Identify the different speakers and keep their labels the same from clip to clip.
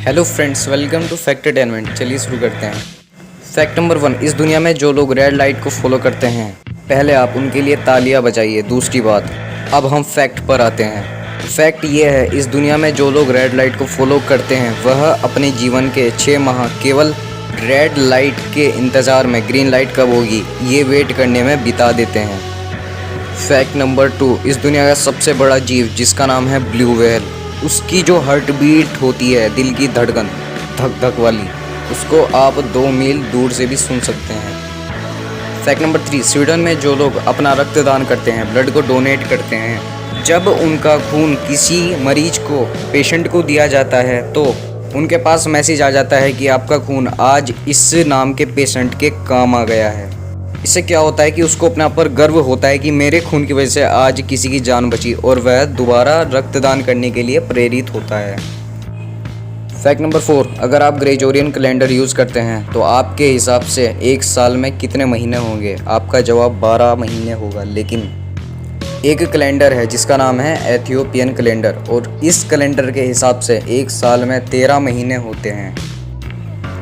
Speaker 1: Hello friends, welcome to Factertainment. चलिए शुरू करते हैं। फैक्ट नंबर 1, इस दुनिया में जो लोग रेड लाइट को फॉलो करते हैं, पहले आप उनके लिए तालियां बजाइए। दूसरी बात, अब हम फैक्ट पर आते हैं। फैक्ट ये है, इस दुनिया में जो लोग रेड लाइट को फॉलो करते हैं वह अपने जीवन के 6 माह केवल रेड लाइट के इंतज़ार में, ग्रीन लाइट कब होगी ये वेट करने में बिता देते हैं। फैक्ट नंबर 2, इस दुनिया का सबसे बड़ा जीव जिसका नाम है ब्लू व्हेल, उसकी जो हार्ट बीट होती है, दिल की धड़कन धक धक वाली, उसको आप 2 मील दूर से भी सुन सकते हैं। फैक्ट नंबर 3, स्वीडन में जो लोग अपना रक्तदान करते हैं, ब्लड को डोनेट करते हैं, जब उनका खून किसी मरीज को, पेशेंट को दिया जाता है तो उनके पास मैसेज आ जाता है कि आपका खून आज इस नाम के पेशेंट के काम आ गया है। इससे क्या होता है कि उसको अपने आप पर गर्व होता है कि मेरे खून की वजह से आज किसी की जान बची, और वह दोबारा रक्तदान करने के लिए प्रेरित होता है। फैक्ट नंबर 4, अगर आप ग्रेगोरियन कैलेंडर यूज़ करते हैं तो आपके हिसाब से एक साल में कितने महीने होंगे? आपका जवाब 12 महीने होगा। लेकिन एक कैलेंडर है जिसका नाम है एथियोपियन कैलेंडर, और इस कैलेंडर के हिसाब से एक साल में 13 महीने होते हैं।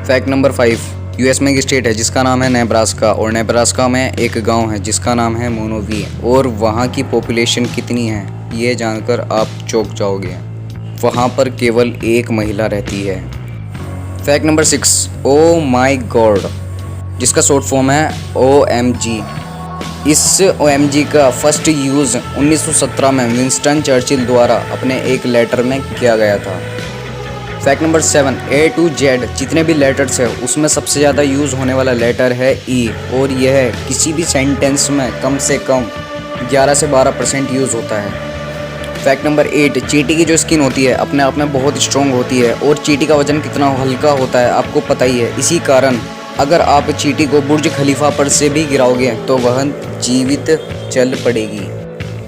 Speaker 1: फैक्ट नंबर 5, यूएस में एक स्टेट है जिसका नाम है नेब्रास्का, और नेब्रास्का में एक गांव है जिसका नाम है मोनोवी, और वहां की पॉपुलेशन कितनी है ये जानकर आप चौंक जाओगे। वहां पर केवल एक महिला रहती है। फैक्ट नंबर 6, ओ माई गॉड, जिसका शॉर्ट फॉर्म है OMG। इस OMG का फर्स्ट यूज़ 1917 में विंस्टन चर्चिल द्वारा अपने एक लेटर में किया गया था। Fact number 7, A to Z जितने भी लेटर्स है उसमें सबसे ज़्यादा यूज़ होने वाला लेटर है E, और यह किसी भी सेंटेंस में कम से कम 11 से 12% यूज़ होता है। फैक्ट नंबर 8, चींटी की जो स्किन होती है अपने आप में बहुत स्ट्रॉन्ग होती है, और चींटी का वजन कितना हल्का होता है आपको पता ही है। इसी कारण अगर आप चींटी को बुर्ज खलीफा पर से भी गिराओगे तो वह जीवित चल पड़ेगी।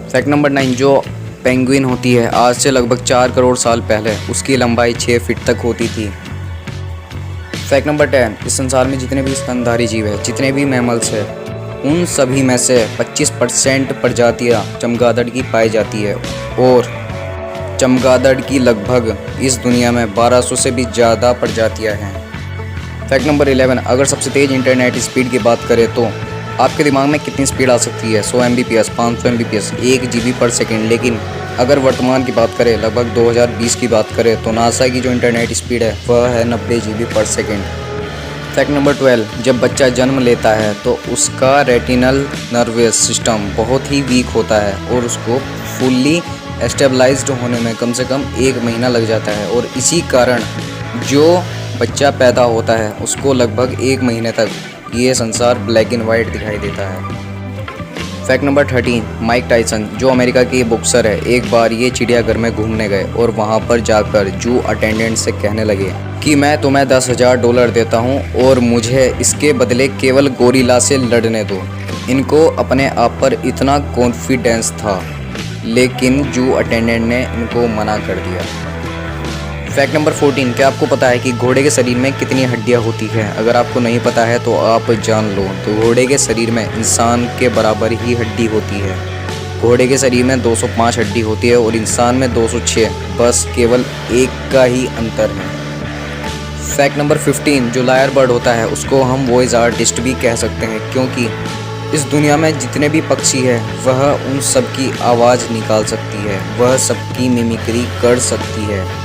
Speaker 1: फैक्ट नंबर 9, जो पेंगुइन होती है आज से लगभग 4 करोड़ साल पहले उसकी लंबाई 6 फीट तक होती थी। फैक्ट नंबर 10, इस संसार में जितने भी स्तनधारी जीव है, जितने भी मैमल्स है, उन सभी में से 25% प्रजातियां चमगादड़ की पाई जाती है, और चमगादड़ की लगभग इस दुनिया में 1200 से भी ज़्यादा प्रजातियां हैं। फैक्ट नंबर 11, अगर सबसे तेज़ इंटरनेट स्पीड की बात करें तो आपके दिमाग में कितनी स्पीड आ सकती है? 100 Mbps, 500 Mbps, 1 GB पर सेकेंड। लेकिन अगर वर्तमान की बात करें, लगभग 2020 की बात करें, तो नासा की जो इंटरनेट स्पीड है वह है 90 GB पर सेकेंड। फैक्ट नंबर 12, जब बच्चा जन्म लेता है तो उसका रेटिनल नर्वस सिस्टम बहुत ही वीक होता है, और उसको फुल्ली एस्टेबलाइज्ड होने में कम से कम 1 महीना लग जाता है, और इसी कारण जो बच्चा पैदा होता है उसको लगभग 1 महीने तक ये संसार ब्लैक एंड वाइट दिखाई देता है। फैक्ट नंबर 13, माइक टायसन जो अमेरिका के बॉक्सर है, एक बार ये चिड़ियाघर में घूमने गए और वहाँ पर जाकर जू अटेंडेंट से कहने लगे कि मैं तुम्हें $10,000 देता हूँ और मुझे इसके बदले केवल गोरिल्ला से लड़ने दो। इनको अपने आप पर इतना कॉन्फिडेंस था, लेकिन जू अटेंडेंट ने इनको मना कर दिया। फैक्ट नंबर 14, क्या आपको पता है कि घोड़े के शरीर में कितनी हड्डियां होती हैं? अगर आपको नहीं पता है तो आप जान लो, तो घोड़े के शरीर में इंसान के बराबर ही हड्डी होती है। घोड़े के शरीर में 205 हड्डी होती है और इंसान में 206, बस केवल एक का ही अंतर है। फैक्ट नंबर 15, जो लायर बर्ड होता है उसको हम वॉइस आर्टिस्ट भी कह सकते हैं, क्योंकि इस दुनिया में जितने भी पक्षी हैं वह उन सब की आवाज़ निकाल सकती है, वह सबकी मिमिक्री कर सकती है।